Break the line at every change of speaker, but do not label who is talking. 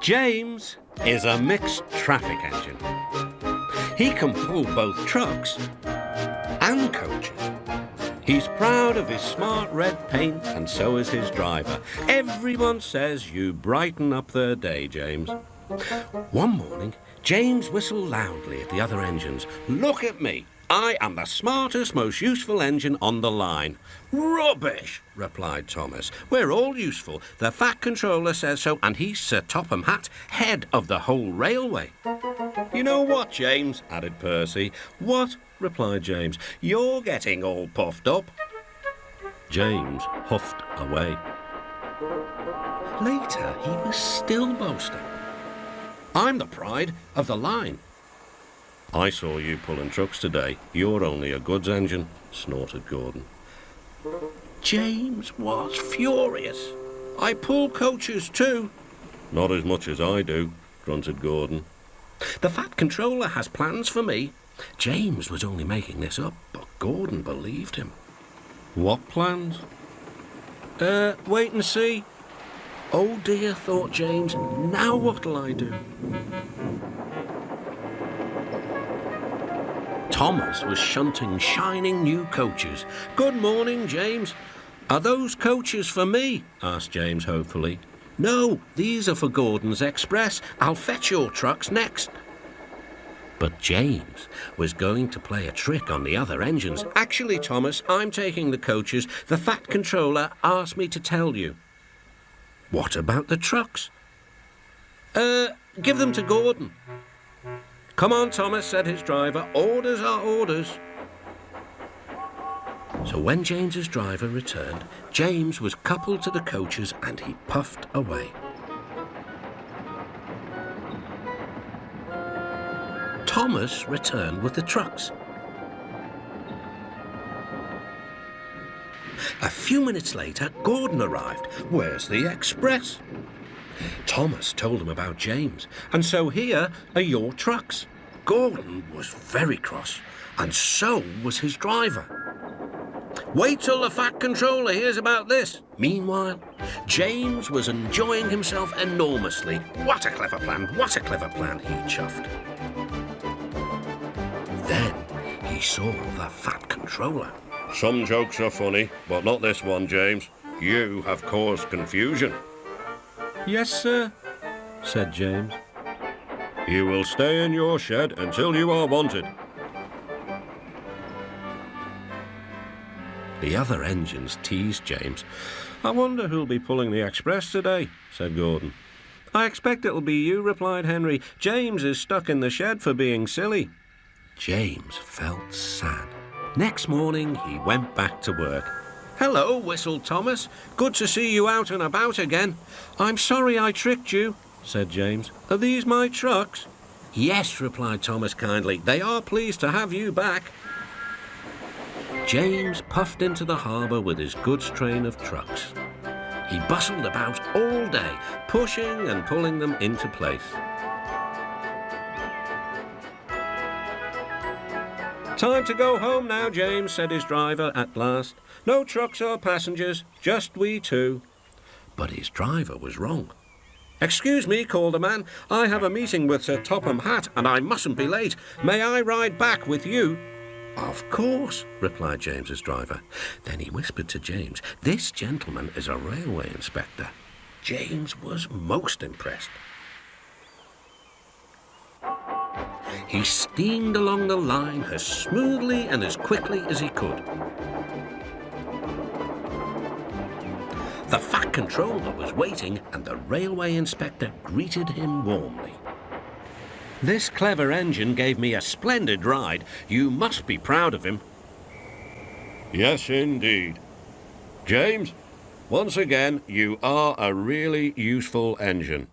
James is a mixed traffic engine. He can pull both trucks and coaches. He's proud of his smart red paint, and so is his driver. Everyone says you brighten up their day, James. One morning, James whistled loudly at the other engines. "Look at me. I am the smartest, most useful engine on the line." "Rubbish," replied Thomas. "We're all useful. The Fat Controller says so, and he's Sir Topham Hatt, head of the whole railway." "You know what, James?" added Percy. "What?" replied James. "You're getting all puffed up." James huffed away. Later, he was still boasting. "I'm the pride of the line." "I saw you pulling trucks today. You're only a goods engine," snorted Gordon. James was furious. "I pull coaches too." "Not as much as I do," grunted Gordon. "The Fat Controller has plans for me." James was only making this up, but Gordon believed him. "What plans?" Wait and see." "Oh dear," thought James, "now what'll I do?" Thomas was shunting shining new coaches. "Good morning, James." "Are those coaches for me?" asked James hopefully. "No, these are for Gordon's Express. I'll fetch your trucks next." But James was going to play a trick on the other engines. "Actually, Thomas, I'm taking the coaches. The Fat Controller asked me to tell you." "What about the trucks?" Give them to Gordon." "Come on, Thomas," said his driver. "Orders are orders." So when James's driver returned, James was coupled to the coaches and he puffed away. Thomas returned with the trucks. A few minutes later, Gordon arrived. "Where's the express?" Thomas told him about James, and so here are your trucks. Gordon was very cross, and so was his driver. "Wait till the Fat Controller hears about this." Meanwhile, James was enjoying himself enormously. "What a clever plan, what a clever plan," he chuffed. Then he saw the Fat Controller. "Some jokes are funny, but not this one, James. You have caused confusion." "Yes, sir," said James. "You will stay in your shed until you are wanted." The other engines teased James. "I wonder who'll be pulling the express today," said Gordon. "I expect it'll be you," replied Henry. "James is stuck in the shed for being silly." James felt sad. Next morning, he went back to work. "Hello," whistled Thomas. "Good to see you out and about again." "I'm sorry I tricked you," said James. "Are these my trucks?" "Yes," replied Thomas kindly. "They are pleased to have you back." James puffed into the harbour with his goods train of trucks. He bustled about all day, pushing and pulling them into place. "Time to go home now, James," said his driver at last. "No trucks or passengers, just we two." But his driver was wrong. "Excuse me," called a man. "I have a meeting with Sir Topham Hatt, and I mustn't be late. May I ride back with you?" "Of course," replied James's driver. Then he whispered to James, "This gentleman is a railway inspector." James was most impressed. He steamed along the line as smoothly and as quickly as he could. The Fat Controller was waiting, and the railway inspector greeted him warmly. "This clever engine gave me a splendid ride. You must be proud of him." "Yes, indeed. James, once again, you are a really useful engine."